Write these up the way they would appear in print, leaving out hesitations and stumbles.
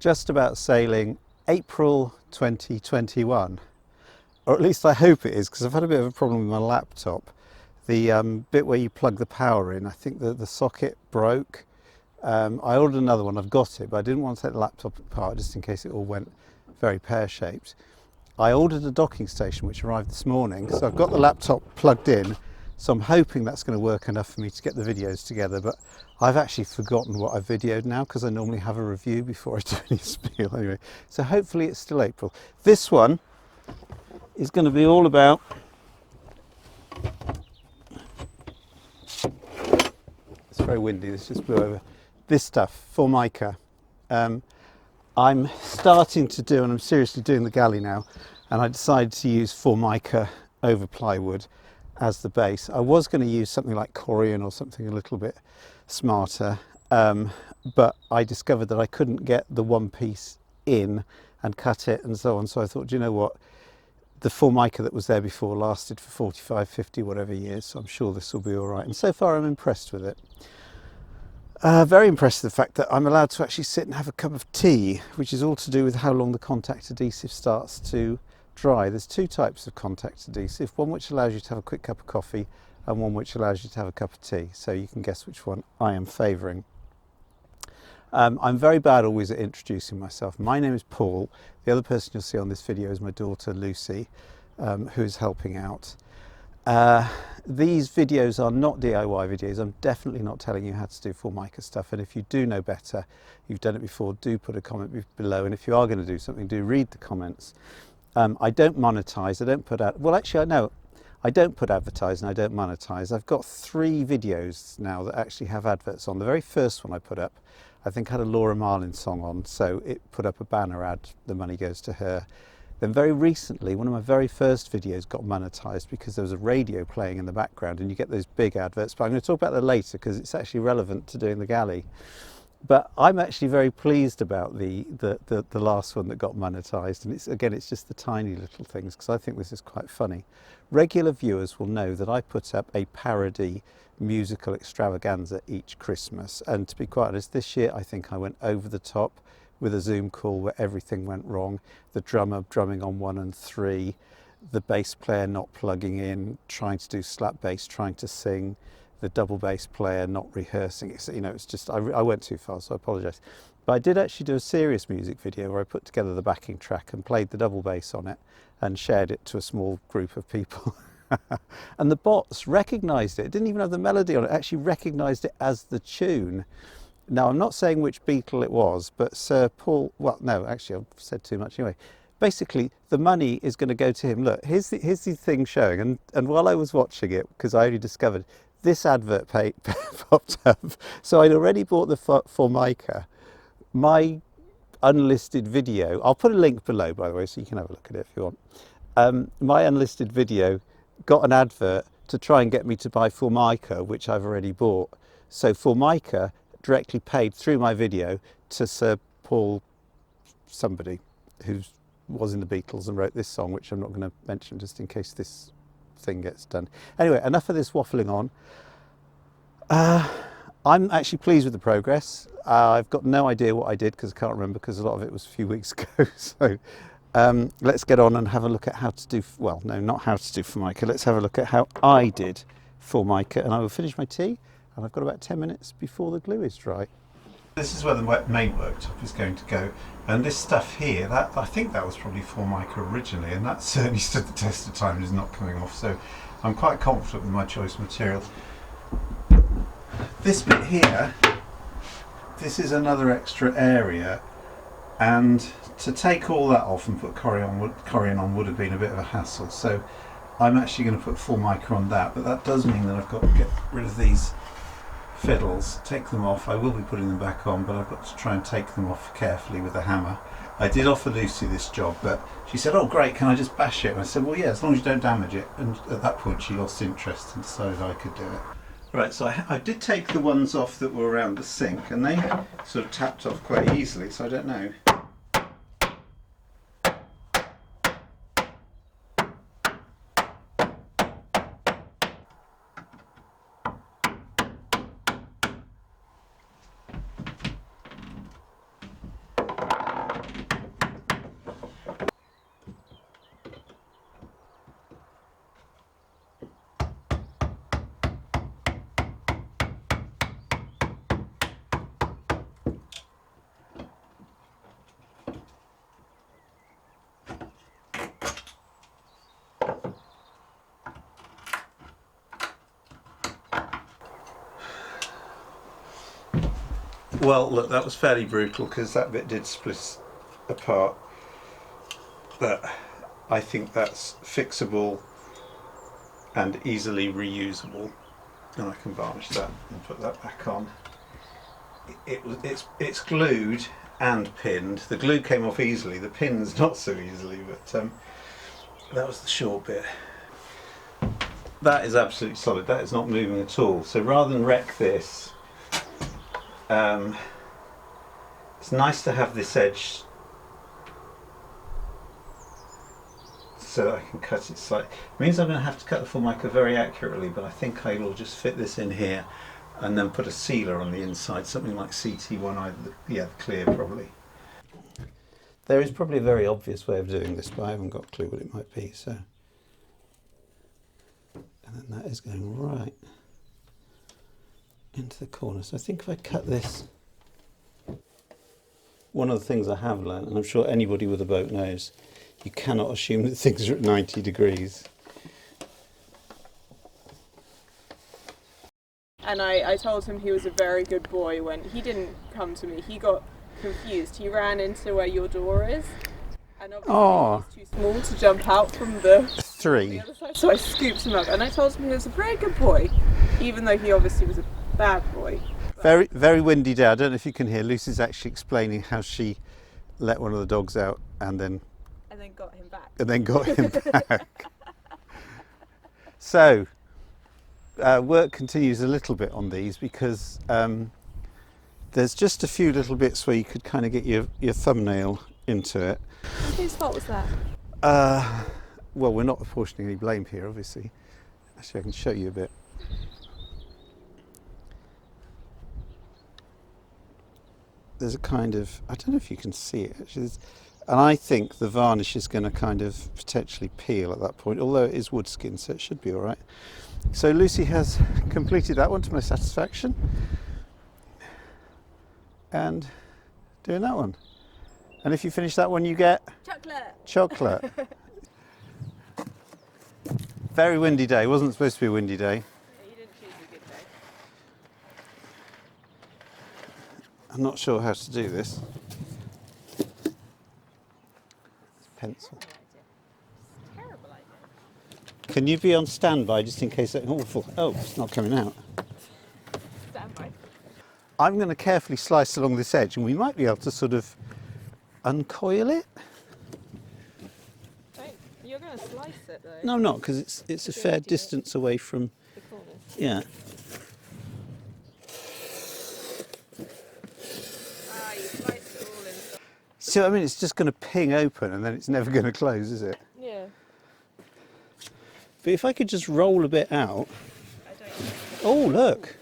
just about sailing April 2021, or at least I hope it is, because I've had a bit of a problem with my laptop. The bit where you plug the power in, I think the socket broke. I ordered another one, I've got it, but I didn't want to take the laptop apart just in case it all went very pear-shaped. I ordered a docking station which arrived this morning, so I've got the laptop plugged in, so I'm hoping that's going to work enough for me to get the videos together, but I've actually forgotten what I've videoed now because I normally have a review before I do any spiel anyway. So hopefully it's still April. This one is going to be all about it's very windy, this just blew over. This stuff, Formica. I'm starting to do, and I'm seriously doing the Galley now, and I decided to use Formica over plywood as the base. I was going to use something like Corian or something a little bit smarter, but I discovered that I couldn't get the one piece in and cut it and so on, so I thought, do you know what, the Formica that was there before lasted for 45, 50, whatever years, so I'm sure this will be all right, and so far I'm impressed with it. Very impressed with the fact that I'm allowed to actually sit and have a cup of tea, which is all to do with how long the contact adhesive starts to dry. There's two types of contact adhesive, one which allows you to have a quick cup of coffee and one which allows you to have a cup of tea, so you can guess which one I am favouring. I'm very bad always at introducing myself. My name is Paul. The other person you'll see on this video is my daughter Lucy, who's helping out. These videos are not DIY videos. I'm definitely not telling you how to do Formica stuff, and if you do know better, you've done it before, do put a comment below, and if you are going to do something, do read the comments. I don't monetize, I don't put out, well actually no, I don't put advertising, I don't monetize. I've got 3 videos now that actually have adverts on. The very first one I put up, I think had a Laura Marlin song on, so it put up a banner ad, the money goes to her. Then very recently, one of my very first videos got monetized because there was a radio playing in the background and you get those big adverts, but I'm going to talk about that later because it's actually relevant to doing the Galley. But I'm actually very pleased about the last one that got monetized, and it's just the tiny little things, because I think this is quite funny. Regular viewers will know that I put up a parody musical extravaganza each Christmas, and to be quite honest, this year I think I went over the top with a Zoom call where everything went wrong. The drummer drumming on 1 and 3, the bass player not plugging in, trying to do slap bass, trying to sing, the double bass player not rehearsing. It's, you know, it's just, I went too far, so I apologise. But I did actually do a serious music video where I put together the backing track and played the double bass on it and shared it to a small group of people. And the bots recognised it. It didn't even have the melody on it, actually recognised it as the tune. Now, I'm not saying which Beatle it was, but Sir Paul, well, no, actually, I've said too much anyway. Basically, the money is going to go to him. Look, here's the thing showing, and while I was watching it, because I only discovered this advert popped up, so I'd already bought the Formica. My unlisted video, I'll put a link below, by the way, so you can have a look at it if you want. My unlisted video got an advert to try and get me to buy Formica, which I've already bought. So Formica directly paid through my video to Sir Paul somebody who was in the Beatles and wrote this song, which I'm not going to mention just in case this thing gets done. Anyway, enough of this waffling on. I'm actually pleased with the progress. I've got no idea what I did because I can't remember, because a lot of it was a few weeks ago. So let's get on and have a look at how to do, well, no, not how to do Formica. Let's have a look at how I did Formica, and I will finish my tea. And I've got about 10 minutes before the glue is dry. This is where the main worktop is going to go, and this stuff here, that I think that was probably Formica originally, and that certainly stood the test of time and is not coming off, so I'm quite confident with my choice of material. This bit here, this is another extra area, and to take all that off and put Corian on would have been a bit of a hassle, so I'm actually going to put Formica on that, but that does mean that I've got to get rid of these fiddles, take them off. I will be putting them back on, but I've got to try and take them off carefully with a hammer. I did offer Lucy this job, but she said, oh great, can I just bash it? And I said, well yeah, as long as you don't damage it. And at that point she lost interest and decided I could do it. Right, so I did take the ones off that were around the sink, and they sort of tapped off quite easily, so I don't know. Well, look, that was fairly brutal because that bit did split apart. But I think that's fixable and easily reusable. And I can varnish that and put that back on. It's glued and pinned. The glue came off easily, the pins not so easily, but that was the short bit. That is absolutely solid, that is not moving at all. So rather than wreck this, it's nice to have this edge so that I can cut it slightly. It means I'm going to have to cut the Formica very accurately, but I think I will just fit this in here and then put a sealer on the inside, something like CT1, yeah, clear probably. There is probably a very obvious way of doing this, but I haven't got a clue what it might be, so. And then that is going right into the corner. So I think if I cut this, one of the things I have learned, and I'm sure anybody with a boat knows, you cannot assume that things are at 90 degrees. And I told him he was a very good boy when he didn't come to me. He got confused. He ran into where your door is. And obviously he's too small to jump out from the other side. So I scooped him up and I told him he was a very good boy, even though he obviously was a bad boy. Very, very windy day. I don't know if you can hear. Lucy's actually explaining how she let one of the dogs out and then got him back. And then got him back. So, work continues a little bit on these because there's just a few little bits where you could kind of get your thumbnail into it. Whose fault was that? Well, we're not apportioning any blame here, obviously. Actually, I can show you a bit. There's a kind of, I don't know if you can see it actually, and I think the varnish is going to kind of potentially peel at that point, although it is wood skin, so it should be all right. So Lucy has completed that one to my satisfaction, and doing that one. And if you finish that one, you get chocolate. Very windy day. Wasn't supposed to be a windy day. Yeah, you didn't choose a good day. I'm not sure how to do this. Pencil. Terrible idea. Can you be on standby just in case it's awful? Oh, it's not coming out. Standby. I'm going to carefully slice along this edge, and we might be able to sort of uncoil it. You're going to slice it though. No, I'm not, because it's a fair distance away from the corners. Yeah. You sliced it all in. So I mean, it's just going to ping open, and then it's never going to close, is it? Yeah. But if I could just roll a bit out. I don't know. Oh, look.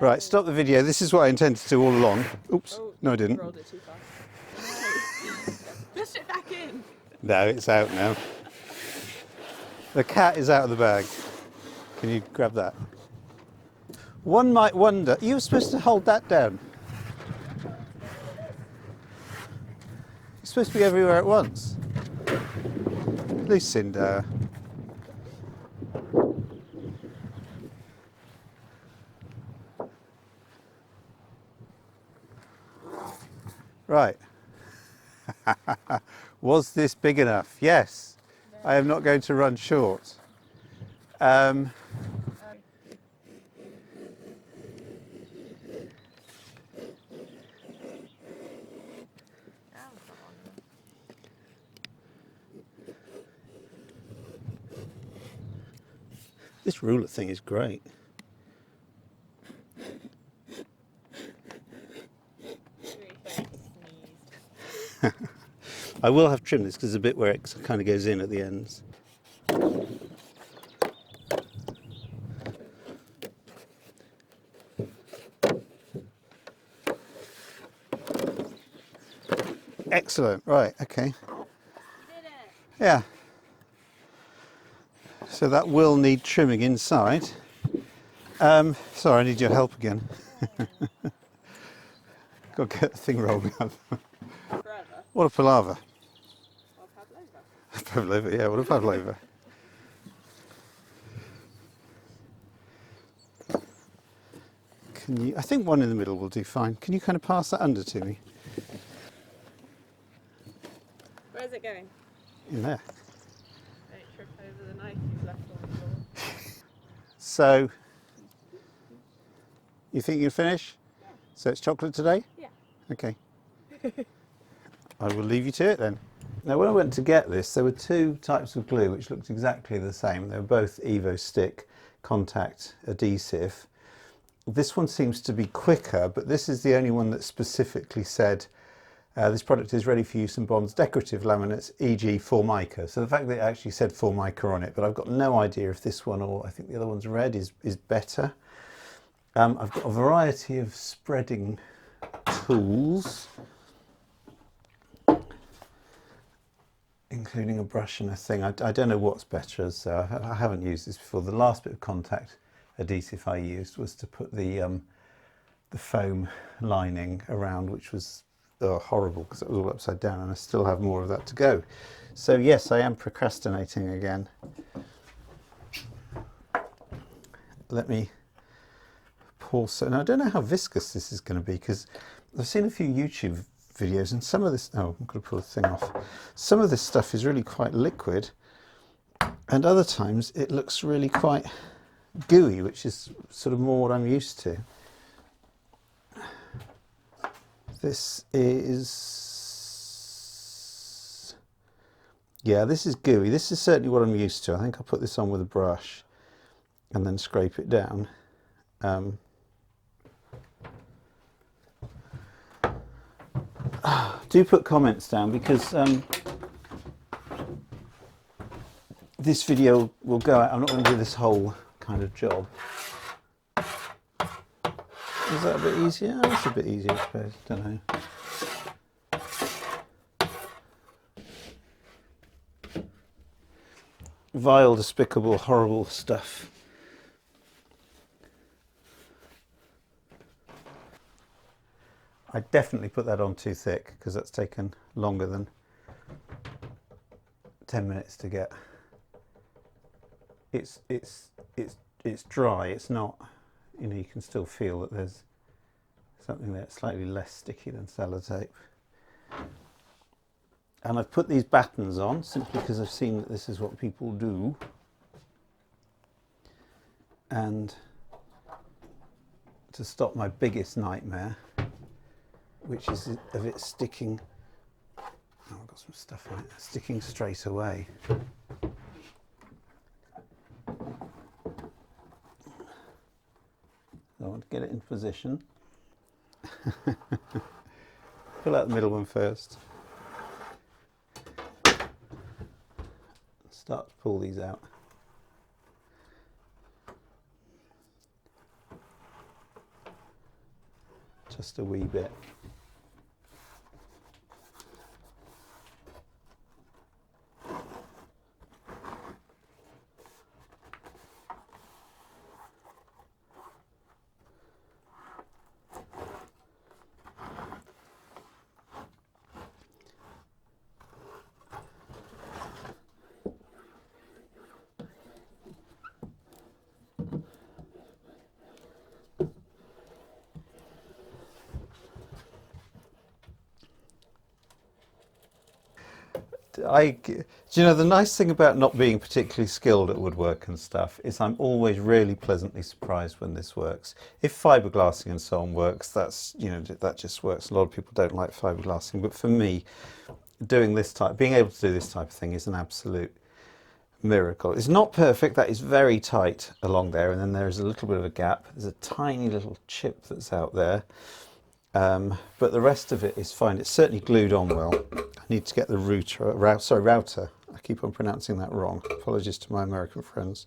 Right, stop the video. This is what I intended to do all along. Oops. Oh, no, I didn't. Rolled it too fast. Push it back in. No, it's out now. The cat is out of the bag. Can you grab that? One might wonder, you were supposed to hold that down. You're supposed to be everywhere at once. Lucinda. Right. Was this big enough? Yes. I am not going to run short. This ruler thing is great. I will have trimmed this because there's a bit where it kind of goes in at the ends. Excellent, right, okay. Did it. Yeah. So that will need trimming inside. Sorry, I need your help again. Got to get the thing rolling up. What a palaver. Pavlova, yeah, what a pavlova. Can you, I think one in the middle will do fine. Can you kind of pass that under to me? Where's it going? In there. Don't trip over the knife you've left on the floor. So, you think you'll finish? Yeah. So it's chocolate today? Yeah. Okay. I will leave you to it then. Now when I went to get this, there were two types of glue which looked exactly the same. They were both Evo Stick contact adhesive. This one seems to be quicker, but this is the only one that specifically said this product is ready for use and bonds decorative laminates, e.g. Formica. So the fact that it actually said Formica on it, but I've got no idea if this one, or I think the other one's red, is better. I've got a variety of spreading tools, including a brush and a thing. I don't know what's better, so I haven't used this before. The last bit of contact adhesive I used was to put the foam lining around, which was horrible because it was all upside down, and I still have more of that to go. So yes, I am procrastinating again. Let me pour some. Now I don't know how viscous this is going to be, because I've seen a few YouTube videos and some of this, oh, I'm going to pull the thing off. Some of this stuff is really quite liquid, and other times it looks really quite gooey, which is sort of more what I'm used to. This is, yeah, this is gooey. This is certainly what I'm used to. I think I'll put this on with a brush and then scrape it down. Do put comments down, because this video will go out. I'm not going to do this whole kind of job. Is that a bit easier? Oh, that's a bit easier, I suppose. Don't know. Vile, despicable, horrible stuff. I definitely put that on too thick, because that's taken longer than 10 minutes to get. It's dry. It's not, you know, you can still feel that there's something there slightly less sticky than sellotape. And I've put these battens on simply because I've seen that this is what people do. And to stop my biggest nightmare, which is of it sticking, oh, I've got some stuff on it, sticking straight away. I want to get it in position. Pull out the middle one first. Start to pull these out. Just a wee bit. Do you know, the nice thing about not being particularly skilled at woodwork and stuff is I'm always really pleasantly surprised when this works. If fiberglassing and so on works, that's, you know, that just works. A lot of people don't like fiberglassing, but for me, doing this type, being able to do this type of thing is an absolute miracle. It's not perfect. That is very tight along there, and then there's a little bit of a gap. There's a tiny little chip that's out there. But the rest of it is fine. It's certainly glued on well. I need to get the router. I keep on pronouncing that wrong. Apologies to my American friends,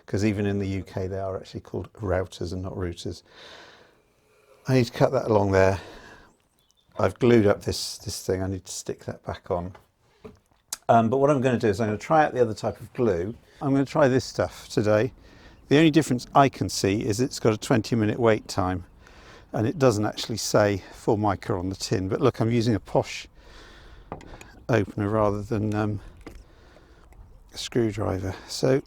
because even in the UK they are actually called routers and not routers. I need to cut that along there. I've glued up this thing. I need to stick that back on. But what I'm going to do is I'm going to try out the other type of glue. I'm going to try this stuff today. The only difference I can see is it's got a 20-minute wait time. And it doesn't actually say Formica on the tin, but look, I'm using a posh opener rather than a screwdriver. So,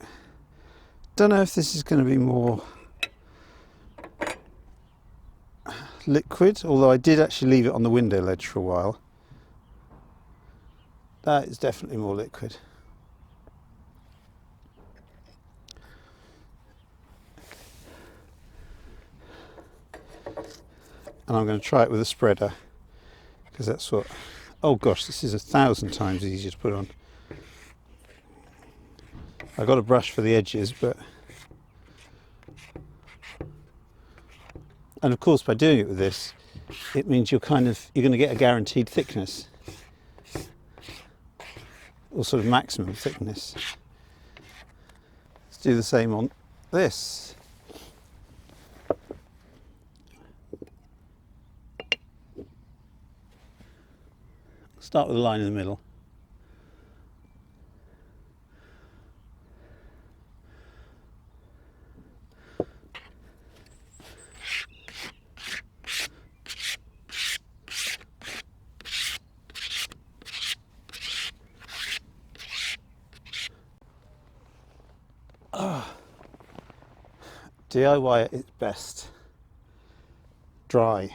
don't know if this is going to be more liquid, although I did actually leave it on the window ledge for a while. That is definitely more liquid. And I'm going to try it with a spreader, because that's what... Oh gosh, this is 1,000 times easier to put on. I've got a brush for the edges, but... And of course, by doing it with this, it means you're going to get a guaranteed thickness, or sort of maximum thickness. Let's do the same on this. Start with a line in the middle. DIY at its best. Dry.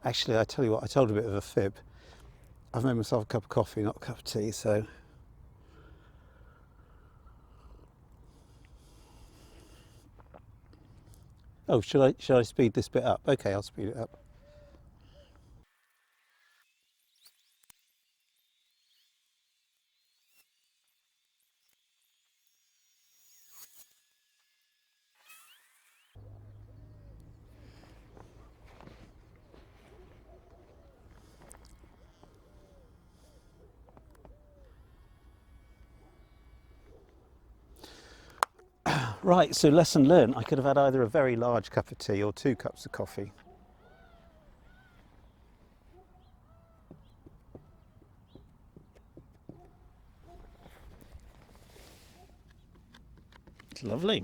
Actually, I tell you what, I told a bit of a fib. I've made myself a cup of coffee, not a cup of tea, so... Oh, should I speed this bit up? Okay, I'll speed it up. Right, so lesson learned. I could have had either a very large cup of tea or 2 cups of coffee. It's lovely.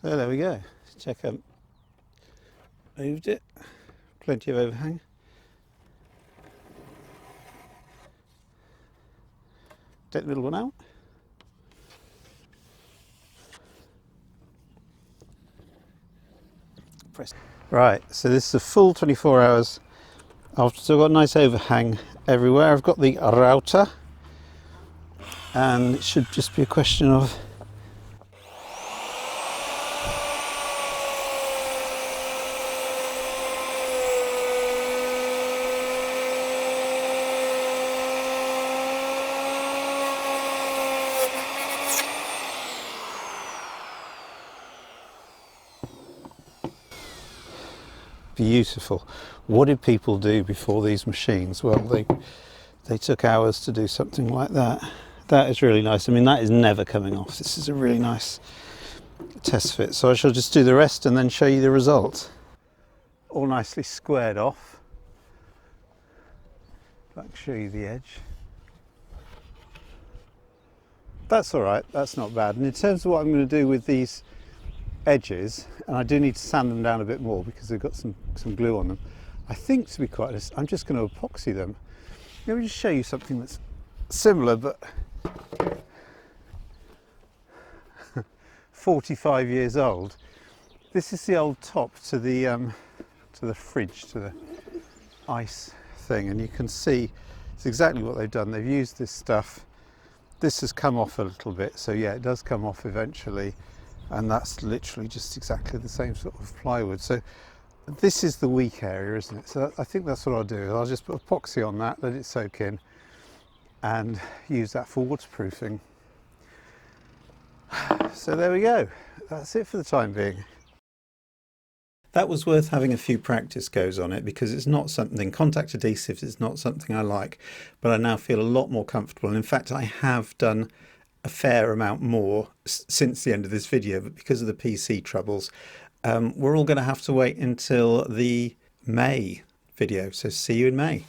So there we go. Let's check out. Moved it. Plenty of overhang. Take the middle one out. Press. Right, so this is a full 24 hours. I've still got a nice overhang everywhere. I've got the router, and it should just be a question of beautiful. What did people do before these machines? Well, they took hours to do something like that. That is really nice. I mean, that is never coming off. This is a really nice test fit. So I shall just do the rest and then show you the result. All nicely squared off. If I can show you the edge. That's all right. That's not bad. And in terms of what I'm going to do with these edges, and I do need to sand them down a bit more because they've got some glue on them. I think, to be quite honest, I'm just going to epoxy them. Let me just show you something that's similar, but 45 years old. This is the old top to the fridge, to the ice thing, and you can see it's exactly what they've done. They've used this stuff. This has come off a little bit, so yeah, it does come off eventually. And that's literally just exactly the same sort of plywood. So this is the weak area, isn't it? So I think that's what I'll do. I'll just put epoxy on that, let it soak in, and use that for waterproofing. So there we go. That's it for the time being. That was worth having a few practice goes on it, because it's not something, contact adhesives is not something I like, but I now feel a lot more comfortable. And in fact, I have done a fair amount more since the end of this video, but because of the PC troubles, we're all going to have to wait until the May video. So see you in May.